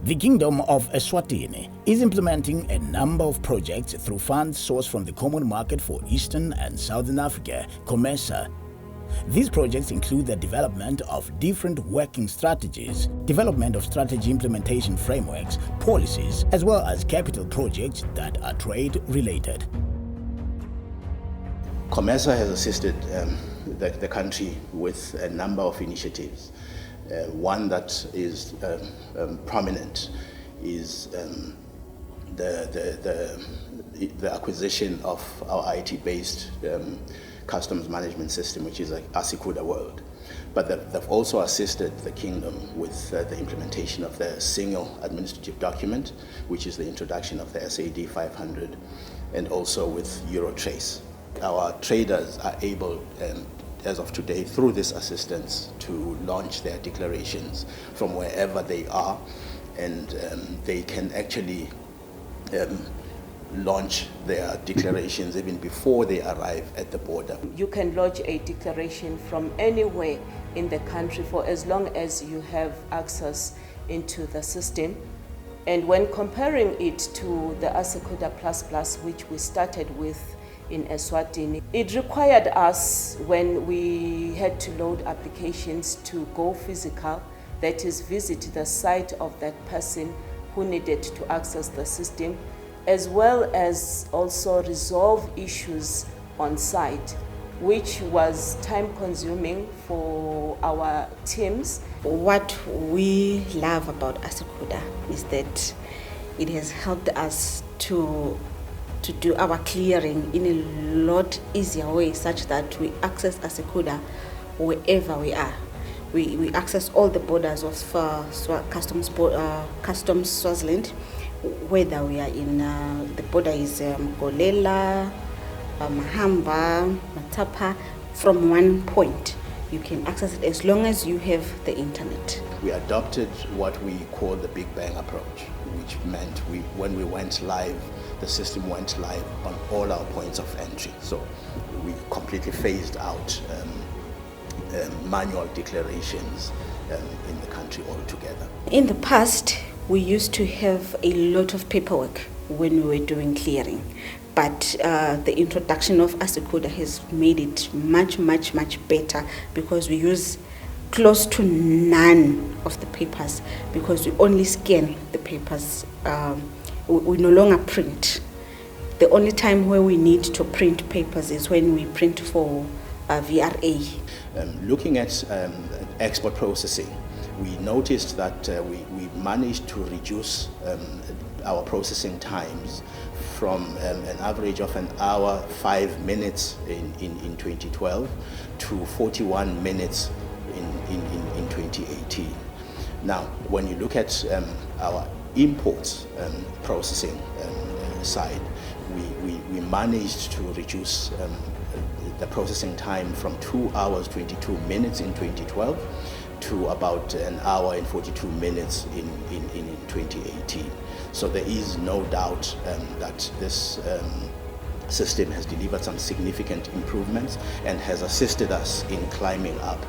The Kingdom of Eswatini is implementing a number of projects through funds sourced from the Common Market for Eastern and Southern Africa, COMESA. These projects include the development of different working strategies, development of strategy implementation frameworks, policies, as well as capital projects that are trade-related. COMESA has assisted the country with a number of initiatives. One that is prominent is the acquisition of our IT-based customs management system, which is AsiCuda World. But they've also assisted the Kingdom with the implementation of the single administrative document, which is the introduction of the SAD 500, and also with Eurotrace. Our traders are able, as of today, through this assistance, to launch their declarations from wherever they are, and they can actually launch their declarations even before they arrive at the border. You can lodge a declaration from anywhere in the country for as long as you have access into the system. And when comparing it to the AsiCuda Plus, which we started with in Eswatini, it required us, when we had to load applications, to go physical, that is, visit the site of that person who needed to access the system, as well as also resolve issues on site, which was time consuming for our teams. What we love about AsiCuda is that it has helped us to do our clearing in a lot easier way, such that we access AsiCuda wherever we are. We access all the borders of customs Swaziland, whether we are in the border is Golela, Mahamba, Matapa. From one point you can access it as long as you have the internet. We adopted what we call the Big Bang approach, which meant when we went live, the system went live on all our points of entry. So we completely phased out manual declarations in the country altogether. In the past, we used to have a lot of paperwork when we were doing clearing, but the introduction of AsiCuda has made it much better, because we use close to none of the papers, because we only scan the papers. We no longer print. The only time where we need to print papers is when we print for VRA. Looking at export processing, we noticed that we managed to reduce our processing times from an average of 1 hour 5 minutes in 2012 to 41 minutes in 2018. Now, when you look at our imports processing side, we managed to reduce the processing time from 2 hours 22 minutes in 2012 to about 1 hour and 42 minutes in 2018. So there is no doubt that this system has delivered some significant improvements and has assisted us in climbing up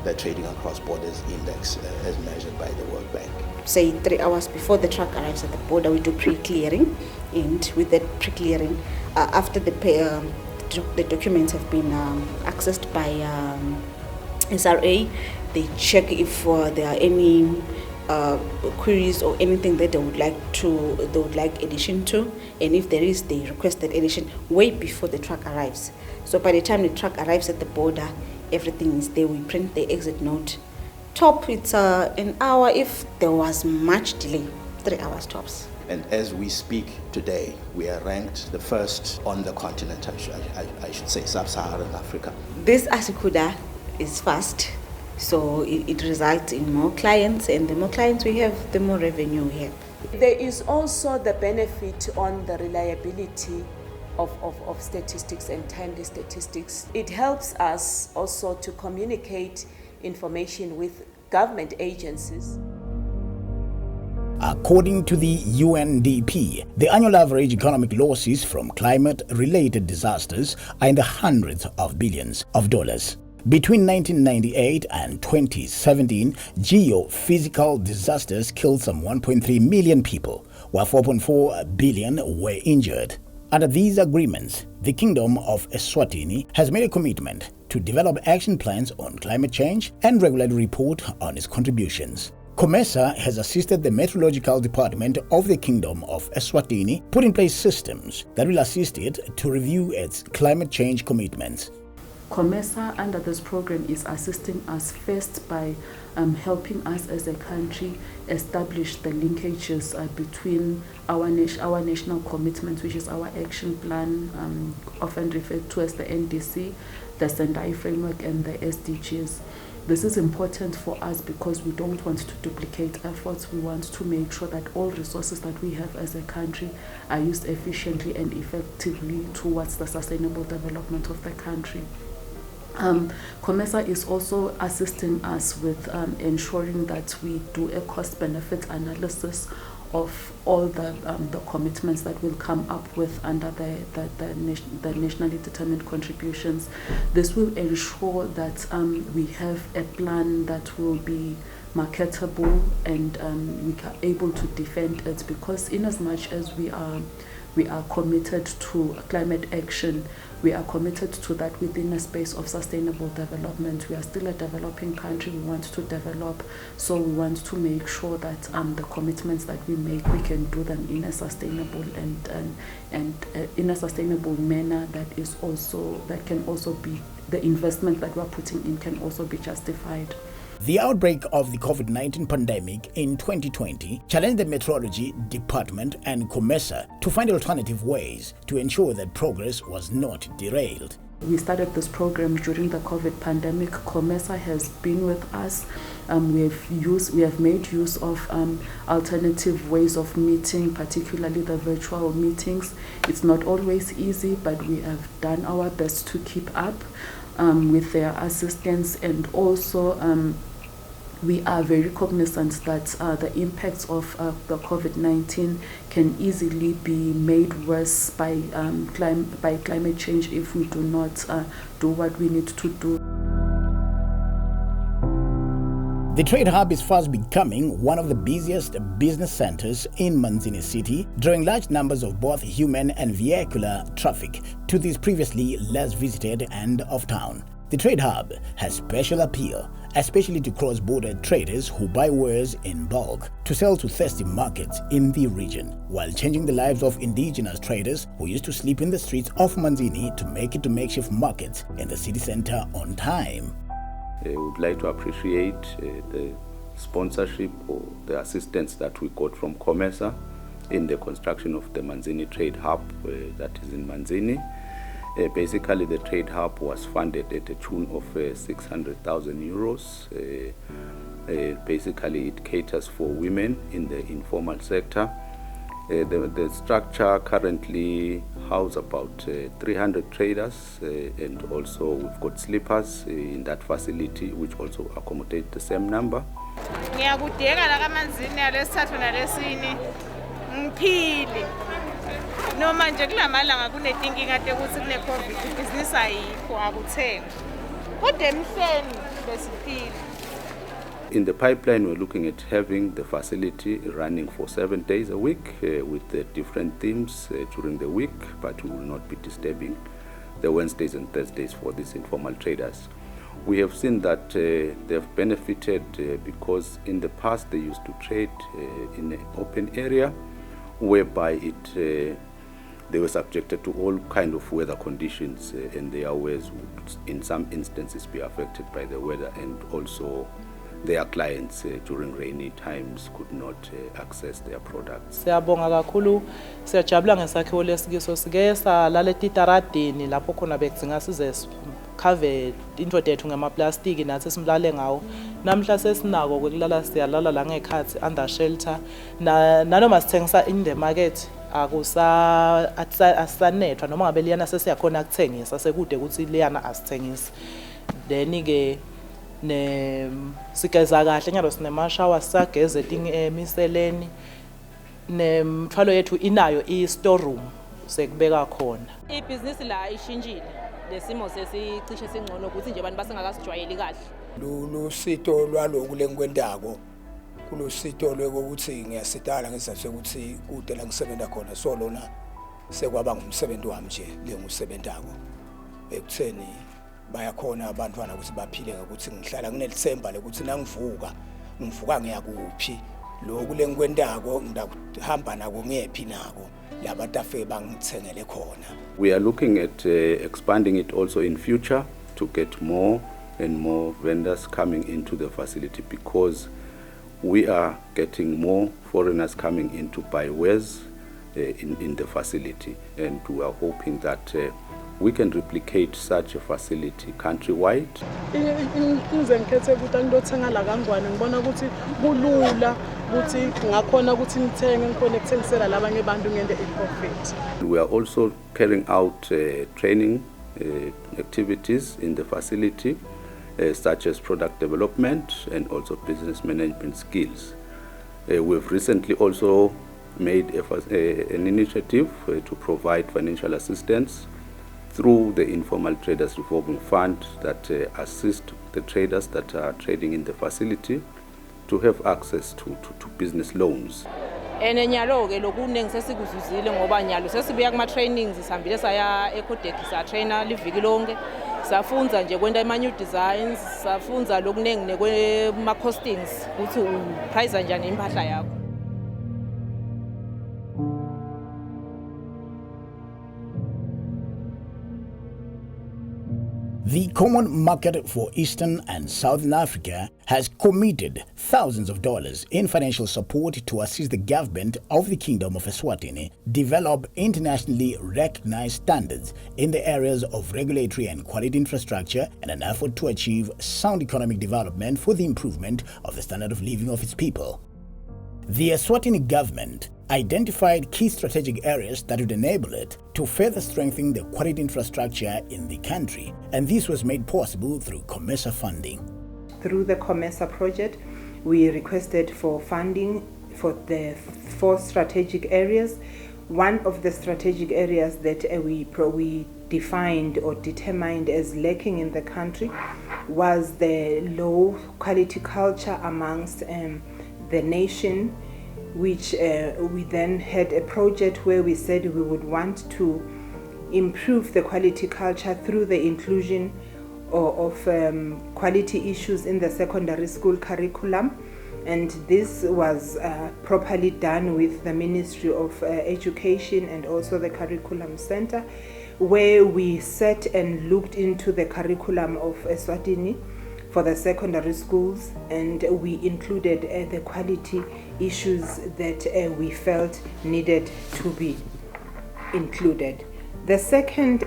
the Trading Across Borders Index as measured by the World Bank. Say 3 hours before the truck arrives at the border, we do pre-clearing, and with that pre-clearing, after the documents have been accessed by SRA, they check if there are any queries or anything that they would like addition to, and if there is, they request that addition way before the truck arrives. So by the time the truck arrives at the border, everything is there. We print the exit note. Top, it's 1 hour. If there was much delay, 3 hours tops. And as we speak today, we are ranked the first on the continent, I should say, sub-Saharan Africa. This AsiCuda is fast, so it results in more clients, and the more clients we have, the more revenue we have. There is also the benefit on the reliability of statistics and timely statistics. It helps us also to communicate information with government agencies. According to the UNDP, the annual average economic losses from climate-related disasters are in the hundreds of billions of dollars. Between 1998 and 2017, geophysical disasters killed some 1.3 million people, while 4.4 billion were injured. Under these agreements, the Kingdom of Eswatini has made a commitment to develop action plans on climate change and regularly report on its contributions. COMESA has assisted the Meteorological Department of the Kingdom of Eswatini put in place systems that will assist it to review its climate change commitments. COMESA under this program is assisting us first by helping us as a country establish the linkages between our national commitments, which is our action plan, often referred to as the NDC, the Sendai framework and the SDGs. This is important for us because we don't want to duplicate efforts. We want to make sure that all resources that we have as a country are used efficiently and effectively towards the sustainable development of the country. COMESA is also assisting us with ensuring that we do a cost-benefit analysis of all the commitments that will come up with under the nationally determined contributions. This will ensure that we have a plan that will be marketable and we are able to defend it, because in as much as we are committed to climate action, we are committed to that within a space of sustainable development. We are still a developing country. We want to develop, so we want to make sure that the commitments that we make, we can do them in a sustainable and in a sustainable manner that can also be, the investment that we are putting in can also be justified. The outbreak of the COVID-19 pandemic in 2020 challenged the Meteorology Department and COMESA to find alternative ways to ensure that progress was not derailed. We started this program during the COVID pandemic. COMESA has been with us. We have made use of alternative ways of meeting, particularly the virtual meetings. It's not always easy, but we have done our best to keep up with their assistance, and also we are very cognizant that the impacts of the COVID-19 can easily be made worse by climate change if we do not do what we need to do. The trade hub is fast becoming one of the busiest business centers in Manzini city, drawing large numbers of both human and vehicular traffic to this previously less visited end of town. The trade hub has special appeal, especially to cross-border traders who buy wares in bulk to sell to thirsty markets in the region, while changing the lives of indigenous traders who used to sleep in the streets of Manzini to make it to makeshift markets in the city center on time. We would like to appreciate the sponsorship or the assistance that we got from COMESA in the construction of the Manzini Trade Hub that is in Manzini. Basically, the Trade Hub was funded at a tune of 600,000 euros. Basically, it caters for women in the informal sector. The structure currently houses about 300 traders, and also we've got sleepers in that facility, which also accommodate the same number. Ngiyakudeka la kaManzini alesithathu nalesine ngiphile noma nje kulamalanga kunetinkinga ukuthi kune COVID ibhizinisi ayikho akuthenga kodwa emhleni besiphile. In the pipeline, we're looking at having the facility running for 7 days a week with different themes during the week, but we will not be disturbing the Wednesdays and Thursdays for these informal traders. We have seen that they've benefited because in the past they used to trade in an open area whereby they were subjected to all kind of weather conditions, and their wares would in some instances be affected by the weather, and also their clients during rainy times could not access their products. Siyabonga kakhulu, siyajabula ngesakhiwo lesikiso sike salala etitaradini lapho khona bekudzinga size khave into tethu ngamaplastiki nathi simlale ngawo. Namhla sesinako kulala siyalala la ngekhathi under shelter nanoma sithengisa in the market asisanethwa noma ngabe liyana sesiyakhona ukuthengisa sekude ukuthi liyana asithengisi. Then ke ne sigeza kahle nyalo sinemashawa sageze emiseleni nemthwalo yethu inayo i store room sekubeka khona. Ibhizinisi la ishintshile lesimo sesicishe singcono ukuthi nje abantu basengakasijwayeli kahle. Lolu sito lwaloku lenkwentako kulusito lwekokuthi ngiyasitala ngesizathu sokuthi kude la ngisebenza khona so lona sekwaba ngumsebenzi wami nje lengusebenzako ekutheni bayakhona abantwana ukuthi baphile ngokuthi ngihlala nginelithemba lokuthi ngivuka ngiyakuphi lokhu lenkwentako ngidahamba nako ngephi nako labantu afe bangithengele khona. We are looking at expanding it also in future to get more and more vendors coming into the facility because we are getting more foreigners coming in to buy wares in the facility, and we are hoping that we can replicate such a facility countrywide. Ngize ngikhethe ukuthi angizothenga la kangwane ngibona ukuthi kulula ukuthi ngakhona ukuthi ngithenge ngikhona ukuthengisela labanye abantu ngende i-profit. We are also carrying out training activities in the facility such as product development and also business management skills. We've recently also made an initiative to provide financial assistance through the Informal Traders Revolving Fund that assist the traders that are trading in the facility to have access to business loans. Nyalo ke lokuningi sesikuzuzile ngoba nyalo sesibuya kuma trainings sihambile saya eCodec sa trainer liviki lonke safunza nje kwenta ama new designs safunza lokuningi nekwe costings ukuthi uprice kanjani impahla yakho. The Common Market for Eastern and Southern Africa has committed thousands of dollars in financial support to assist the government of the Kingdom of Eswatini develop internationally recognized standards in the areas of regulatory and quality infrastructure in an effort to achieve sound economic development for the improvement of the standard of living of its people. The Eswatini government identified key strategic areas that would enable it to further strengthen the quality infrastructure in the country, and this was made possible through COMESA funding. Through the COMESA project, we requested for funding for the 4 strategic areas. One of the strategic areas that we defined or determined as lacking in the country was the low quality culture amongst the nation, which we then had a project where we said we would want to improve the quality culture through the inclusion of quality issues in the secondary school curriculum. And this was properly done with the Ministry of Education and also the Curriculum Center, where we sat and looked into the curriculum of Eswatini for the secondary schools, and we included the quality issues that we felt needed to be included. The second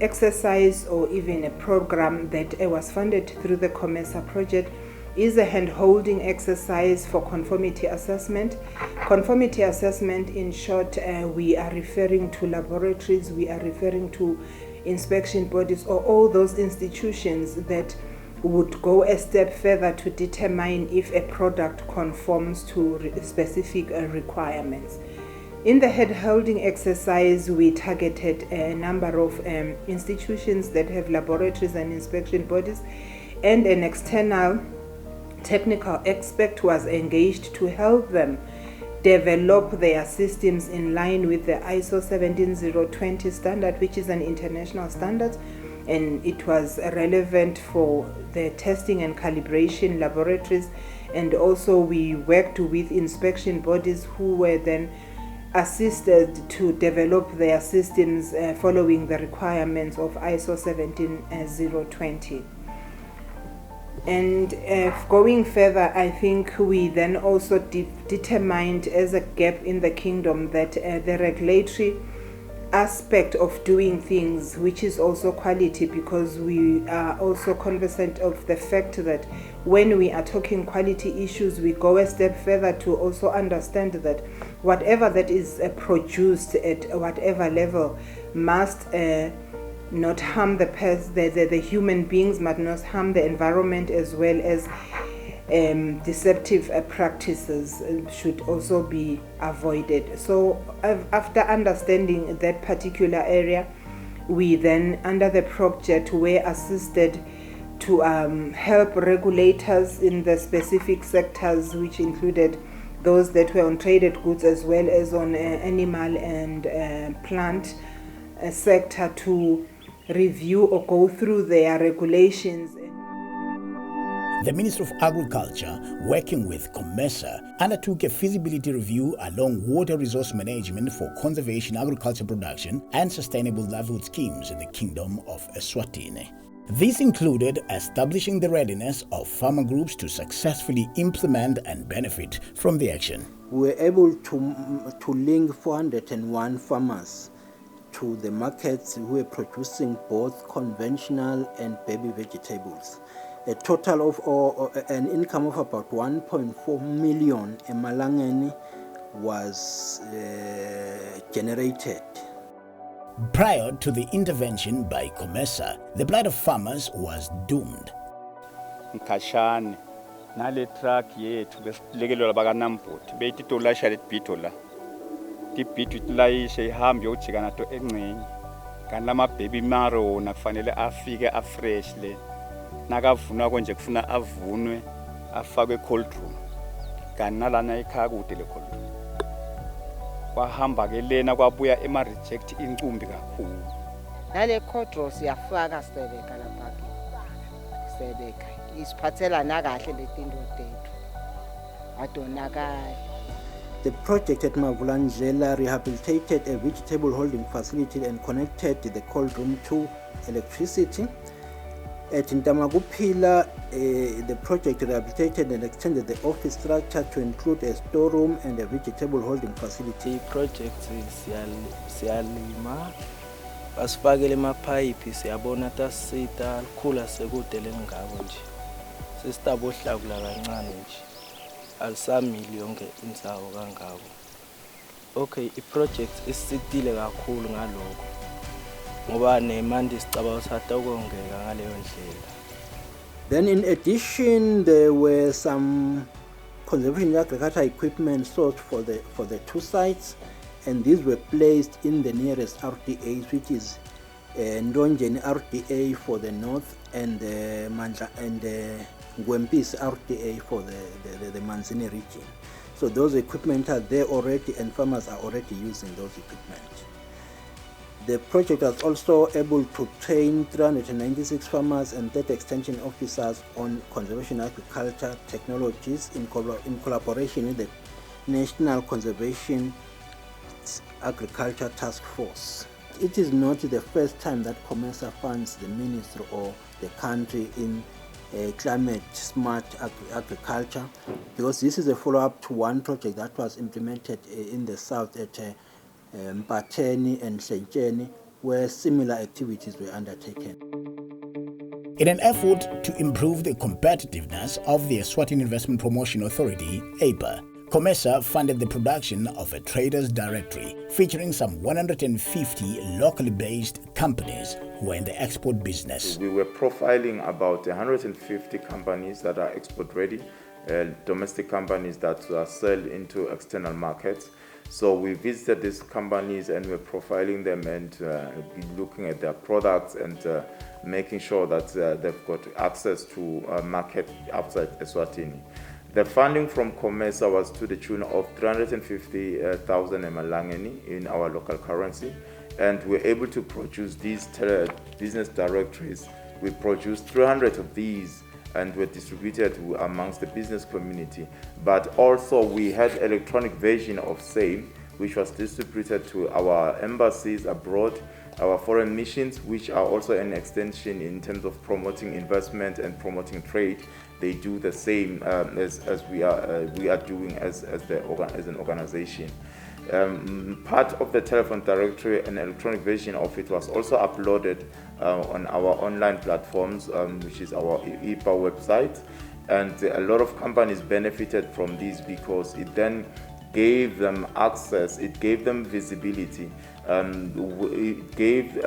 exercise or even a program that was funded through the COMESA project is a hand-holding exercise for conformity assessment. Conformity assessment, in short, we are referring to laboratories, we are referring to inspection bodies, or all those institutions that would go a step further to determine if a product conforms to specific requirements. In the hand-holding exercise, we targeted a number of institutions that have laboratories and inspection bodies, and an external technical expert was engaged to help them develop their systems in line with the ISO 17020 standard, which is an international standard, and it was relevant for the testing and calibration laboratories. And also we worked with inspection bodies who were then assisted to develop their systems following the requirements of ISO 17020. And going further, I think we then also determined as a gap in the kingdom that the regulatory aspect of doing things, which is also quality, because we are also cognizant of the fact that when we are talking quality issues, we go a step further to also understand that whatever that is produced at whatever level must not harm the human beings, must not harm the environment, as well as deceptive practices should also be avoided. So after understanding that particular area, We then, under the project, were assisted to help regulators in the specific sectors, which included those that were on traded goods as well as on animal and plant sector, to review or go through their regulations. The Ministry of Agriculture, working with COMESA, undertook a feasibility review along water resource management for conservation, agriculture production, and sustainable livelihood schemes in the Kingdom of Eswatini. This included establishing the readiness of farmer groups to successfully implement and benefit from the action. We were able to link 401 farmers to the markets who were producing both conventional and baby vegetables. A total of an income of about 1.4 million emalangeni was generated. Prior to the intervention by COMESA, the plight of farmers was doomed. Nkashane nale truck yethu besilekelwa bakanambuti beyithi tolasha letibhito la tibhito tilayishe ihambe yojika nato engcenye kanti lama-baby maro nakufanele afike afresh le nakavunwa konje kufuna avunwe afakwe cold room kanti nalana ekhaya kude le cold room kwahamba ke lena kwabuya ema-reject incumbi kakhulu nale cold room siyafaka sebeka lapha sebeka isiphathela nakahle letinto tethu adonakala. The project at Mavulandlela rehabilitated a vegetable holding facility and connected the cold room to electricity. At Ntamaguphila, the project rehabilitated and extended the office structure to include a storeroom and a vegetable holding facility. Project siyalima basifakele amaphayiphi siyabona tasita likhula sekude lengako nje sesitabohlakula kancane nje alisamili yonke indawo kangako. Okay, i-project isitile kakhulu ngalokho ngoba nemandi sicaba usatha ukongeka ngaleyo ndlela. Then in addition, there were some conservation agriculture equipment sourced for the two sites, and these were placed in the nearest RDAs, which is Ndonjeni RDA for the north and Mandla and Ngwempisi RDA for the Manzini region. So those equipment are there already, and farmers are already using those equipment. The project was also able to train 396 farmers and 30 extension officers on conservation agriculture technologies in collaboration with the National Conservation Agriculture Task Force. It is not the first time that COMESA funds the ministry or the country in climate smart agriculture, because this is a follow-up to one project that was implemented in the south at Mpateni and Sentjeni, where similar activities were undertaken. In an effort to improve the competitiveness of the Eswatini Investment Promotion Authority, APA, COMESA funded the production of a traders directory featuring some 150 locally based companies who are in the export business. We were profiling about 150 companies that are export ready, domestic companies that sell into external markets. So we visited these companies and we're profiling them and looking at their products and making sure that they've got access to a market outside Eswatini. The funding from COMESA was to the tune of 350,000 emalangeni in our local currency, and we're able to produce these business directories. We produced 300 of these and were distributed amongst the business community. But also we had electronic version of same, which was distributed to our embassies abroad, our foreign missions, which are also an extension in terms of promoting investment and promoting trade. They do the same as we are doing as an organization. Part of the telephone directory, an electronic version of it, was also uploaded on our online platforms, which is our IPA website, and a lot of companies benefited from this because it then gave them access, it gave them visibility, it gave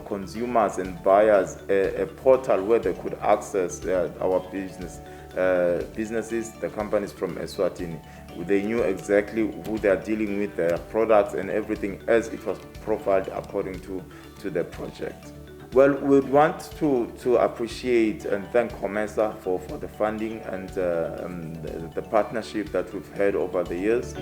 consumers and buyers a portal where they could access our businesses, the companies from Eswatini. They knew exactly who they are dealing with, their products and everything, as it was profiled according to the project. Well, we want to appreciate and thank COMESA for the funding and the partnership that we've had over the years.